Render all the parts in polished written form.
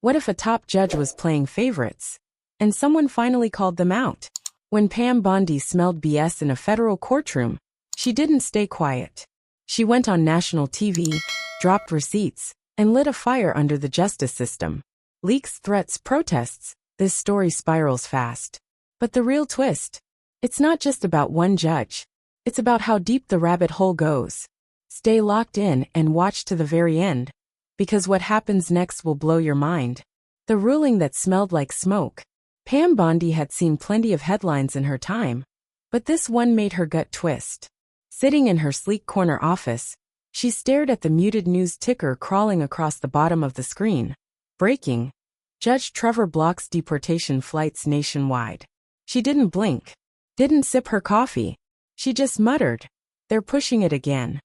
What if a top judge was playing favorites? And someone finally called them out. When Pam Bondi smelled BS in a federal courtroom, she didn't stay quiet. She went on national TV, dropped receipts, and lit a fire under the justice system. Leaks, threats, protests, this story spirals fast. But the real twist? It's not just about one judge. It's about how deep the rabbit hole goes. Stay locked in and watch to the very end, because what happens next will blow your mind. The ruling that smelled like smoke. Pam Bondi had seen plenty of headlines in her time, but this one made her gut twist. Sitting in her sleek corner office, she stared at the muted news ticker crawling across the bottom of the screen. Breaking. Judge Trevor blocks deportation flights nationwide. She didn't blink. Didn't sip her coffee. She just muttered, "They're pushing it again."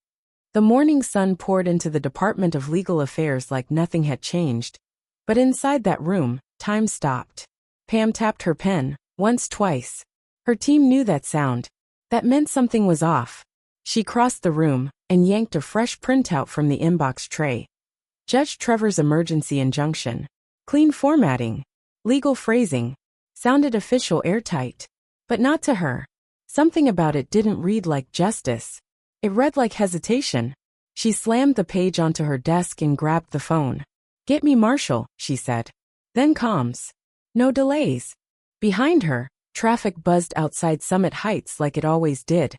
The morning sun poured into the Department of Legal Affairs like nothing had changed. But inside that room, time stopped. Pam tapped her pen, once, twice. Her team knew that sound. That meant something was off. She crossed the room and yanked a fresh printout from the inbox tray. Judge Trevor's emergency injunction. Clean formatting. Legal phrasing. Sounded official, airtight. But not to her. Something about it didn't read like justice. It read like hesitation. She slammed the page onto her desk and grabbed the phone. "Get me Marshall," she said. Then comms. No delays. Behind her, traffic buzzed outside Summit Heights like it always did,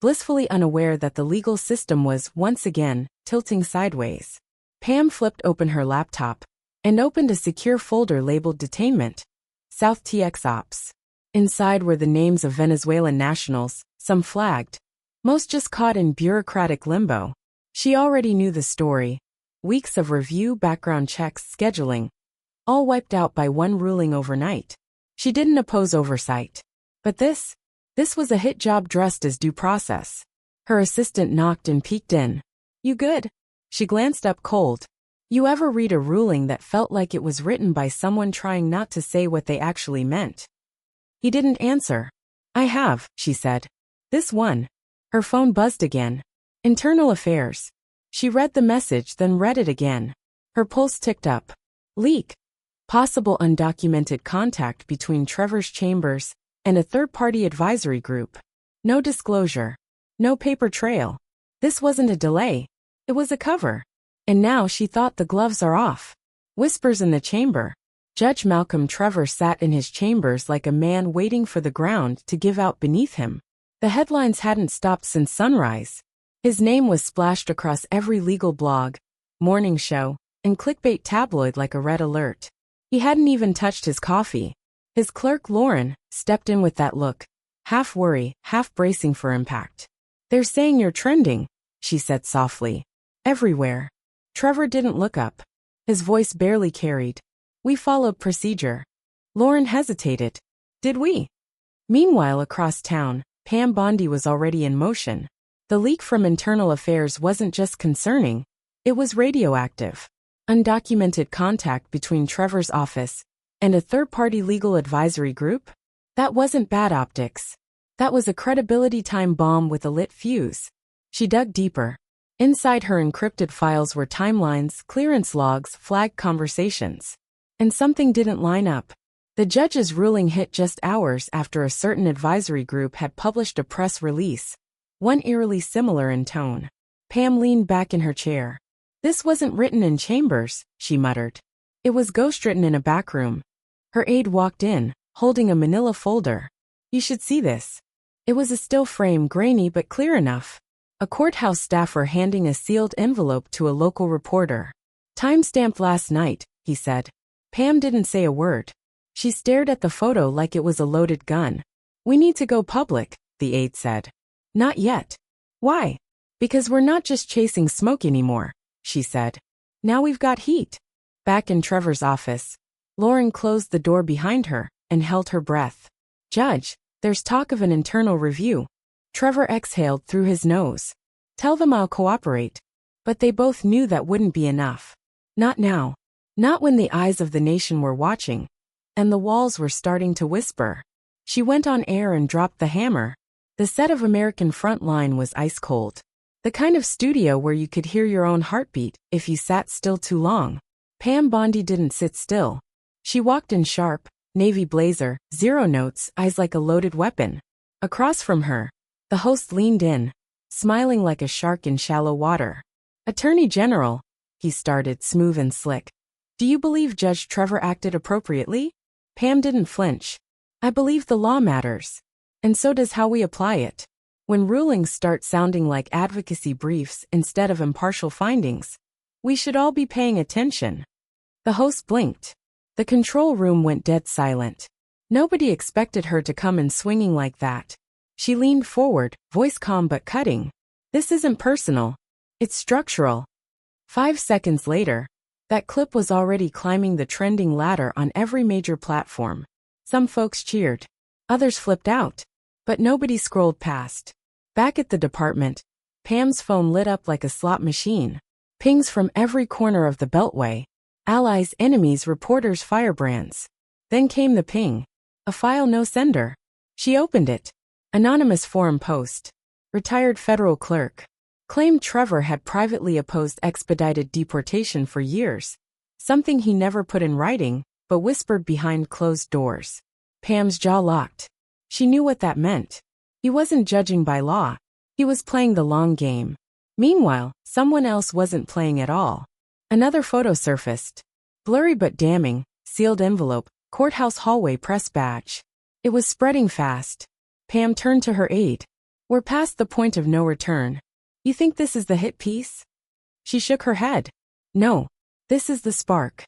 blissfully unaware that the legal system was, once again, tilting sideways. Pam flipped open her laptop and opened a secure folder labeled Detainment. South TX Ops. Inside were the names of Venezuelan nationals, some flagged. Most just caught in bureaucratic limbo. She already knew the story. Weeks of review, background checks, scheduling. All wiped out by one ruling overnight. She didn't oppose oversight. But this was a hit job dressed as due process. Her assistant knocked and peeked in. "You good?" She glanced up cold. You ever read a ruling that felt like it was written by someone trying not to say what they actually meant? He didn't answer. "I have," she said. "This one." Her phone buzzed again. Internal Affairs. She read the message, then read it again. Her pulse ticked up. Leak. Possible undocumented contact between Trevor's chambers and a third-party advisory group. No disclosure. No paper trail. This wasn't a delay. It was a cover. And now she thought the gloves are off. Whispers in the chamber. Judge Malcolm Trevor sat in his chambers like a man waiting for the ground to give out beneath him. The headlines hadn't stopped since sunrise. His name was splashed across every legal blog, morning show, and clickbait tabloid like a red alert. He hadn't even touched his coffee. His clerk, Lauren, stepped in with that look, half worry, half bracing for impact. "They're saying you're trending," she said softly. "Everywhere." Trevor didn't look up. His voice barely carried. "We followed procedure." Lauren hesitated. "Did we?" Meanwhile, across town, Pam Bondi was already in motion. The leak from Internal Affairs wasn't just concerning, it was radioactive. Undocumented contact between Trevor's office and a third-party legal advisory group? That wasn't bad optics. That was a credibility time bomb with a lit fuse. She dug deeper. Inside her encrypted files were timelines, clearance logs, flagged conversations. And something didn't line up. The judge's ruling hit just hours after a certain advisory group had published a press release, one eerily similar in tone. Pam leaned back in her chair. "This wasn't written in chambers," she muttered. "It was ghostwritten in a back room." Her aide walked in, holding a manila folder. "You should see this." It was a still frame, grainy but clear enough. A courthouse staffer handing a sealed envelope to a local reporter. "Time-stamped last night," he said. Pam didn't say a word. She stared at the photo like it was a loaded gun. "We need to go public," the aide said. "Not yet." "Why?" "Because we're not just chasing smoke anymore," she said. "Now we've got heat." Back in Trevor's office, Lauren closed the door behind her and held her breath. "Judge, there's talk of an internal review." Trevor exhaled through his nose. "Tell them I'll cooperate." But they both knew that wouldn't be enough. Not now. Not when the eyes of the nation were watching, and the walls were starting to whisper. She went on air and dropped the hammer. The set of American Frontline was ice cold. The kind of studio where you could hear your own heartbeat if you sat still too long. Pam Bondi didn't sit still. She walked in sharp, navy blazer, zero notes, eyes like a loaded weapon. Across from her, the host leaned in, smiling like a shark in shallow water. "Attorney General," he started, smooth and slick. "Do you believe Judge Trevor acted appropriately?" Pam didn't flinch. "I believe the law matters. And so does how we apply it. When rulings start sounding like advocacy briefs instead of impartial findings, we should all be paying attention." The host blinked. The control room went dead silent. Nobody expected her to come in swinging like that. She leaned forward, voice calm but cutting. "This isn't personal. It's structural." 5 seconds later, that clip was already climbing the trending ladder on every major platform. Some folks cheered. Others flipped out. But nobody scrolled past. Back at the department, Pam's phone lit up like a slot machine. Pings from every corner of the Beltway. Allies, enemies, reporters, firebrands. Then came the ping. A file no sender. She opened it. Anonymous forum post. Retired federal clerk. Claimed Trevor had privately opposed expedited deportation for years. Something he never put in writing, but whispered behind closed doors. Pam's jaw locked. She knew what that meant. He wasn't judging by law. He was playing the long game. Meanwhile, someone else wasn't playing at all. Another photo surfaced. Blurry but damning, sealed envelope, courthouse hallway press badge. It was spreading fast. Pam turned to her aide. "We're past the point of no return. You think this is the hit piece?" She shook her head. "No. This is the spark."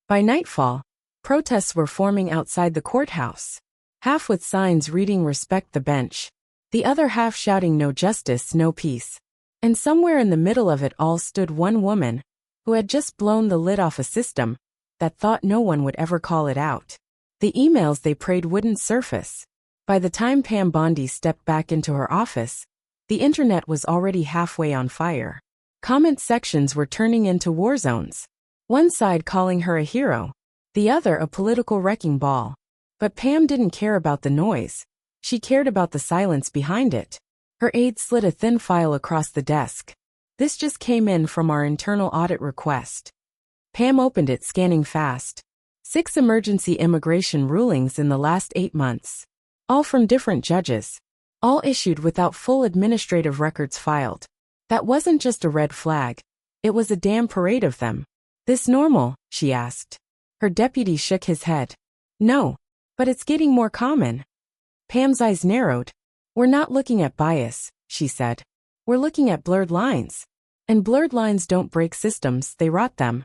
By nightfall, protests were forming outside the courthouse. Half with signs reading "Respect the bench." The other half shouting "No justice, no peace." And somewhere in the middle of it all stood one woman, who had just blown the lid off a system that thought no one would ever call it out. The emails they prayed wouldn't surface. By the time Pam Bondi stepped back into her office, the internet was already halfway on fire. Comment sections were turning into war zones. One side calling her a hero, the other a political wrecking ball. But Pam didn't care about the noise. She cared about the silence behind it. Her aide slid a thin file across the desk. "This just came in from our internal audit request." Pam opened it, scanning fast. 6 emergency immigration rulings in the last 8 months. All from different judges. All issued without full administrative records filed. That wasn't just a red flag. It was a damn parade of them. "This normal?" she asked. Her deputy shook his head. "No. But it's getting more common." Pam's eyes narrowed. "We're not looking at bias," she said. "We're looking at blurred lines. And blurred lines don't break systems, they rot them."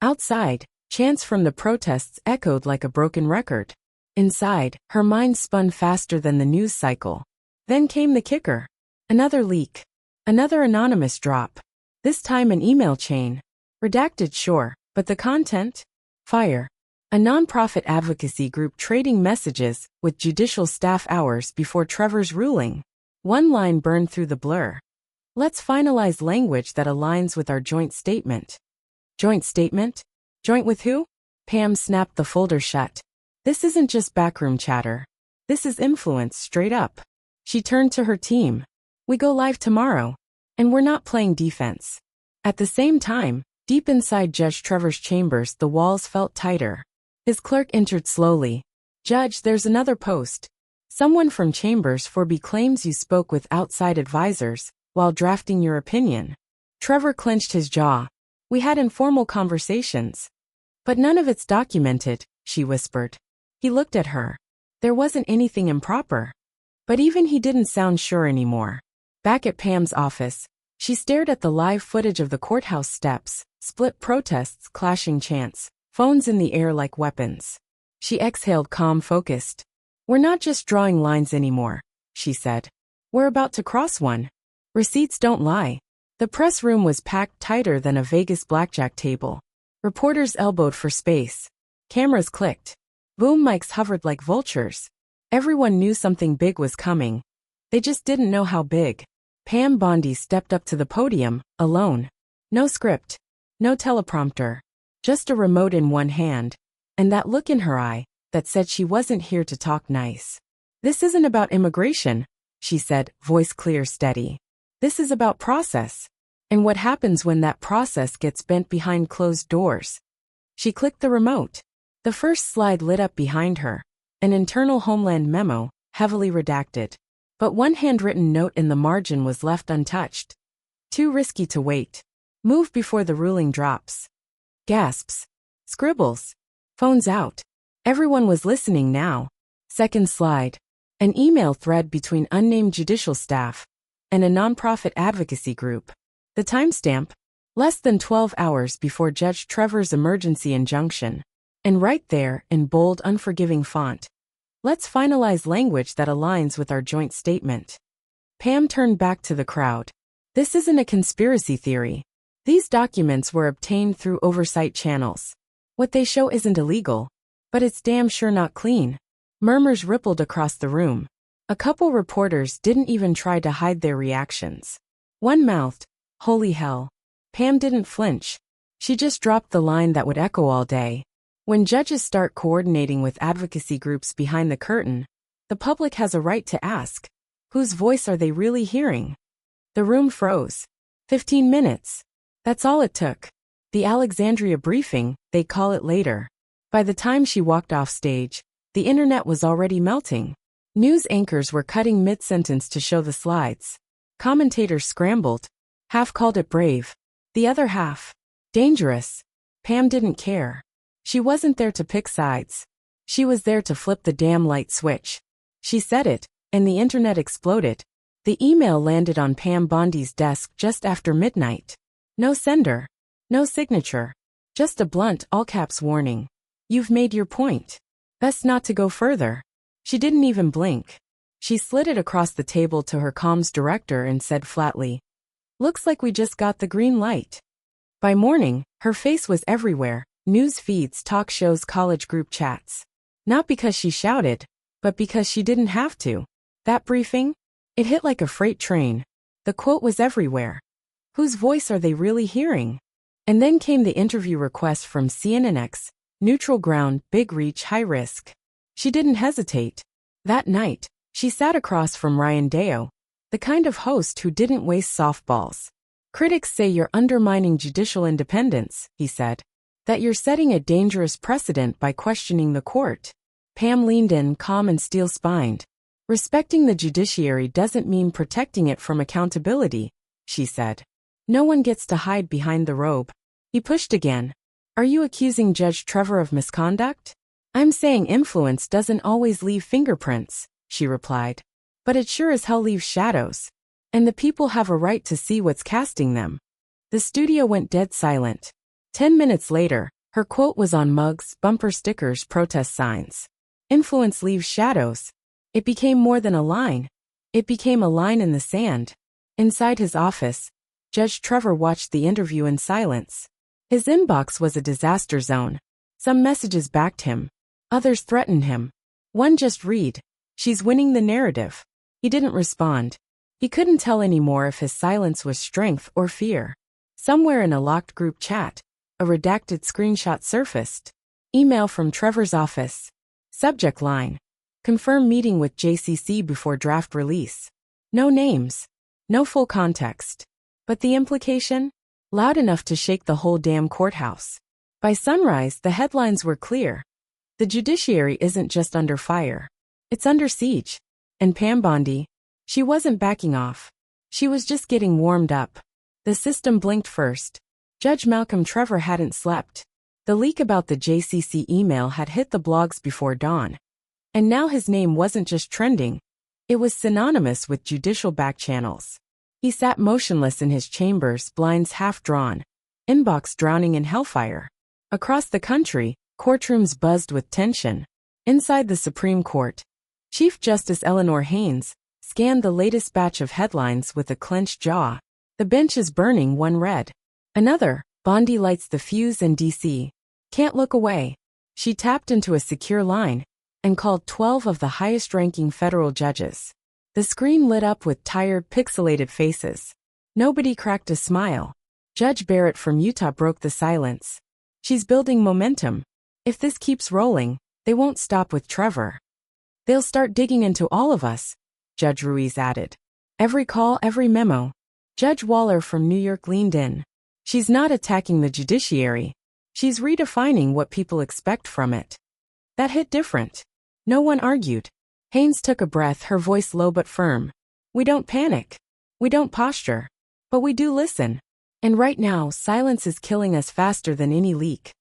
Outside, chants from the protests echoed like a broken record. Inside, her mind spun faster than the news cycle. Then came the kicker. Another leak. Another anonymous drop. This time an email chain. Redacted, sure, but the content? Fire. A nonprofit advocacy group trading messages with judicial staff hours before Trevor's ruling. One line burned through the blur. "Let's finalize language that aligns with our joint statement." Joint statement? Joint with who? Pam snapped the folder shut. "This isn't just backroom chatter. This is influence, straight up." She turned to her team. "We go live tomorrow. And we're not playing defense." At the same time, deep inside Judge Trevor's chambers, the walls felt tighter. His clerk entered slowly. "Judge, there's another post. Someone from Chambers 4B claims you spoke with outside advisors while drafting your opinion." Trevor clenched his jaw. "We had informal conversations. But none of it's documented," she whispered. He looked at her. There wasn't anything improper. But even he didn't sound sure anymore. Back at Pam's office, she stared at the live footage of the courthouse steps, split protests, clashing chants, phones in the air like weapons. She exhaled, calm, focused. "We're not just drawing lines anymore," she said. "We're about to cross one." Receipts don't lie. The press room was packed tighter than a Vegas blackjack table. Reporters elbowed for space. Cameras clicked. Boom mics hovered like vultures. Everyone knew something big was coming. They just didn't know how big. Pam Bondi stepped up to the podium, alone. No script. No teleprompter. Just a remote in one hand. And that look in her eye that said she wasn't here to talk nice. "This isn't about immigration," she said, voice clear, steady. "This is about process. And what happens when that process gets bent behind closed doors." She clicked the remote. The first slide lit up behind her. An internal Homeland memo, heavily redacted. But one handwritten note in the margin was left untouched. Too risky to wait. Move before the ruling drops. Gasps. Scribbles. Phones out. Everyone was listening now. Second slide. An email thread between unnamed judicial staff and a nonprofit advocacy group. The timestamp? Less than 12 hours before Judge Trevor's emergency injunction. And right there, in bold, unforgiving font. Let's finalize language that aligns with our joint statement. Pam turned back to the crowd. This isn't a conspiracy theory. These documents were obtained through oversight channels. What they show isn't illegal, but it's damn sure not clean. Murmurs rippled across the room. A couple reporters didn't even try to hide their reactions. One mouthed, "Holy hell." Pam didn't flinch. She just dropped the line that would echo all day. When judges start coordinating with advocacy groups behind the curtain, the public has a right to ask, whose voice are they really hearing? The room froze. 15 minutes. That's all it took. The Alexandria briefing, they call it later. By the time she walked off stage, the internet was already melting. News anchors were cutting mid-sentence to show the slides. Commentators scrambled. Half called it brave. The other half, dangerous. Pam didn't care. She wasn't there to pick sides. She was there to flip the damn light switch. She said it, and the internet exploded. The email landed on Pam Bondi's desk just after midnight. No sender. No signature. Just a blunt all-caps warning. You've made your point. Best not to go further. She didn't even blink. She slid it across the table to her comms director and said flatly, "Looks like we just got the green light." By morning, her face was everywhere. News feeds, talk shows, college group chats. Not because she shouted, but because she didn't have to. That briefing? It hit like a freight train. The quote was everywhere. Whose voice are they really hearing? And then came the interview request from CNNX, neutral ground, big reach, high risk. She didn't hesitate. That night, she sat across from Ryan Deo, the kind of host who didn't waste softballs. "Critics say you're undermining judicial independence," he said. "That you're setting a dangerous precedent by questioning the court." Pam leaned in, calm and steel-spined. "Respecting the judiciary doesn't mean protecting it from accountability," she said. "No one gets to hide behind the robe." He pushed again. "Are you accusing Judge Trevor of misconduct?" "I'm saying influence doesn't always leave fingerprints," she replied. "But it sure as hell leaves shadows. And the people have a right to see what's casting them." The studio went dead silent. 10 minutes later, her quote was on mugs, bumper stickers, protest signs. Influence leaves shadows. It became more than a line. It became a line in the sand. Inside his office, Judge Trevor watched the interview in silence. His inbox was a disaster zone. Some messages backed him. Others threatened him. One just read, "She's winning the narrative." He didn't respond. He couldn't tell anymore if his silence was strength or fear. Somewhere in a locked group chat, a redacted screenshot surfaced. Email from Trevor's office. Subject line. Confirm meeting with JCC before draft release. No names. No full context. But the implication? Loud enough to shake the whole damn courthouse. By sunrise, the headlines were clear. The judiciary isn't just under fire. It's under siege. And Pam Bondi, she wasn't backing off. She was just getting warmed up. The system blinked first. Judge Malcolm Trevor hadn't slept. The leak about the JCC email had hit the blogs before dawn. And now his name wasn't just trending. It was synonymous with judicial backchannels. He sat motionless in his chambers, blinds half drawn. Inbox drowning in hellfire. Across the country, courtrooms buzzed with tension. Inside the Supreme Court, Chief Justice Eleanor Haynes scanned the latest batch of headlines with a clenched jaw. The bench is burning, one read. Another, Bondi lights the fuse in D.C. Can't look away. She tapped into a secure line and called 12 of the highest-ranking federal judges. The screen lit up with tired, pixelated faces. Nobody cracked a smile. Judge Barrett from Utah broke the silence. "She's building momentum. If this keeps rolling, they won't stop with Trevor. They'll start digging into all of us," Judge Ruiz added. Every call, every memo. Judge Waller from New York leaned in. "She's not attacking the judiciary. She's redefining what people expect from it. That hit different. No one argued. Haynes took a breath, her voice low but firm. We don't panic. We don't posture. But we do listen. And right now, silence is killing us faster than any leak.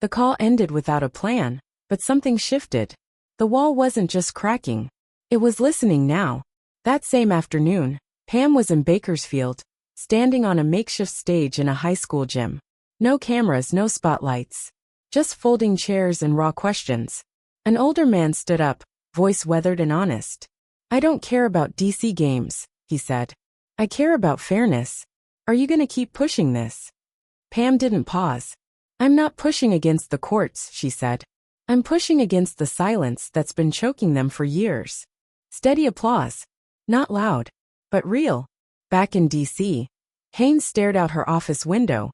The call ended without a plan, but something shifted. The wall wasn't just cracking. It was listening now. That same afternoon, Pam was in Bakersfield, standing on a makeshift stage in a high school gym. No cameras, no spotlights. Just folding chairs and raw questions. An older man stood up, voice weathered and honest. I don't care about DC games, he said. I care about fairness. Are you going to keep pushing this? Pam didn't pause. I'm not pushing against the courts, she said. I'm pushing against the silence that's been choking them for years. Steady applause. Not loud, but real. Back in D.C., Haynes stared out her office window.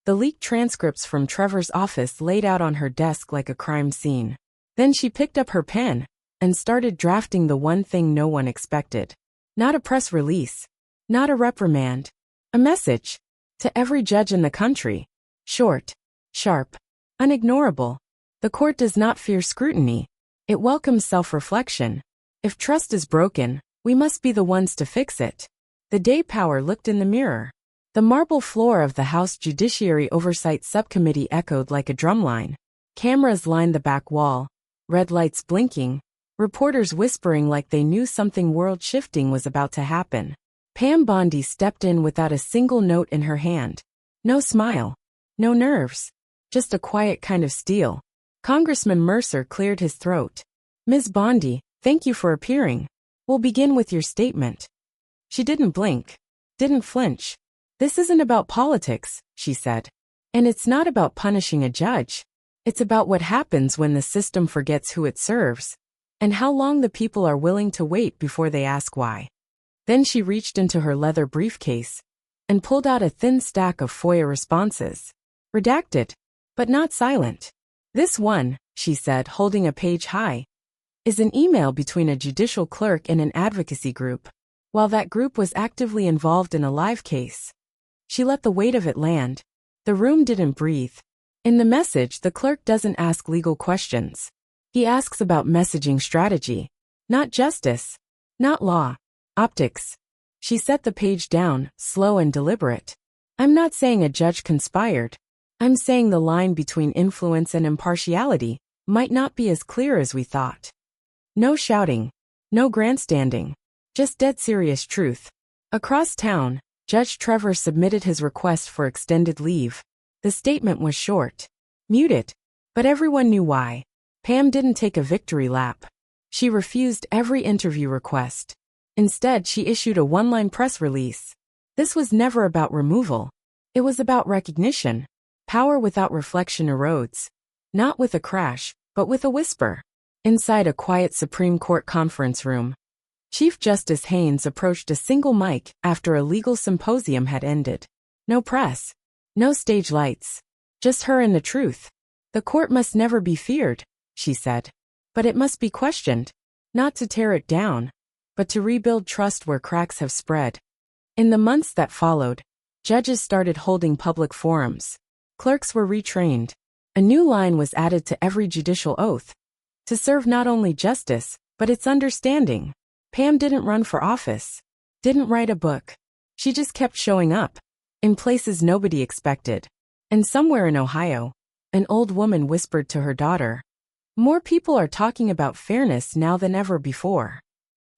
The leaked transcripts from Trevor's office laid out on her desk like a crime scene. Then she picked up her pen and started drafting the one thing no one expected. Not a press release. Not a reprimand. A message. To every judge in the country. Short. Sharp. Unignorable. The court does not fear scrutiny. It welcomes self-reflection. If trust is broken, we must be the ones to fix it. The day Power looked in the mirror. The marble floor of the House Judiciary Oversight Subcommittee echoed like a drumline. Cameras lined the back wall. Red lights blinking. Reporters whispering like they knew something world-shifting was about to happen. Pam Bondi stepped in without a single note in her hand. No smile. No nerves. Just a quiet kind of steel. Congressman Mercer cleared his throat. Ms. Bondi, thank you for appearing. We'll begin with your statement. She didn't blink. Didn't flinch. This isn't about politics, she said. And it's not about punishing a judge. It's about what happens when the system forgets who it serves. And how long the people are willing to wait before they ask why. Then she reached into her leather briefcase and pulled out a thin stack of FOIA responses. Redacted, but not silent. This one, she said, holding a page high, is an email between a judicial clerk and an advocacy group, while that group was actively involved in a live case. She let the weight of it land. The room didn't breathe. In the message, the clerk doesn't ask legal questions. He asks about messaging strategy, not justice, not law, optics. She set the page down, slow and deliberate. I'm not saying a judge conspired. I'm saying the line between influence and impartiality might not be as clear as we thought. No shouting. No grandstanding. Just dead serious truth. Across town, Judge Trevor submitted his request for extended leave. The statement was short. Muted. But everyone knew why. Pam didn't take a victory lap. She refused every interview request. Instead, she issued a one-line press release. This was never about removal. It was about recognition. Power without reflection erodes. Not with a crash, but with a whisper. Inside a quiet Supreme Court conference room, Chief Justice Haynes approached a single mic after a legal symposium had ended. No press. No stage lights. Just her and the truth. The court must never be feared, she said. But it must be questioned. Not to tear it down, but to rebuild trust where cracks have spread. In the months that followed, judges started holding public forums. Clerks were retrained. A new line was added to every judicial oath. To serve not only justice, but its understanding. Pam didn't run for office. Didn't write a book. She just kept showing up. In places nobody expected. And somewhere in Ohio, an old woman whispered to her daughter, "More people are talking about fairness now than ever before."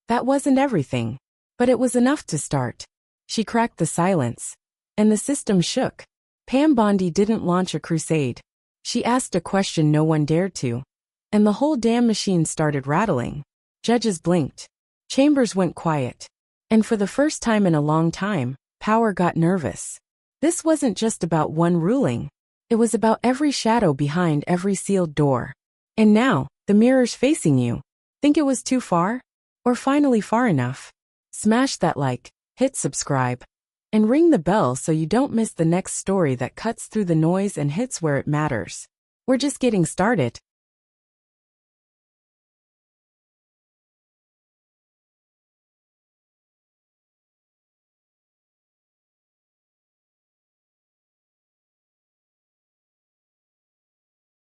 That wasn't everything. But it was enough to start. She cracked the silence. And the system shook. Pam Bondi didn't launch a crusade. She asked a question no one dared to. And the whole damn machine started rattling. Judges blinked. Chambers went quiet. And for the first time in a long time, power got nervous. This wasn't just about one ruling. It was about every shadow behind every sealed door. And now, the mirror's facing you. Think it was too far? Or finally far enough? Smash that like, hit subscribe, and ring the bell so you don't miss the next story that cuts through the noise and hits where it matters. We're just getting started.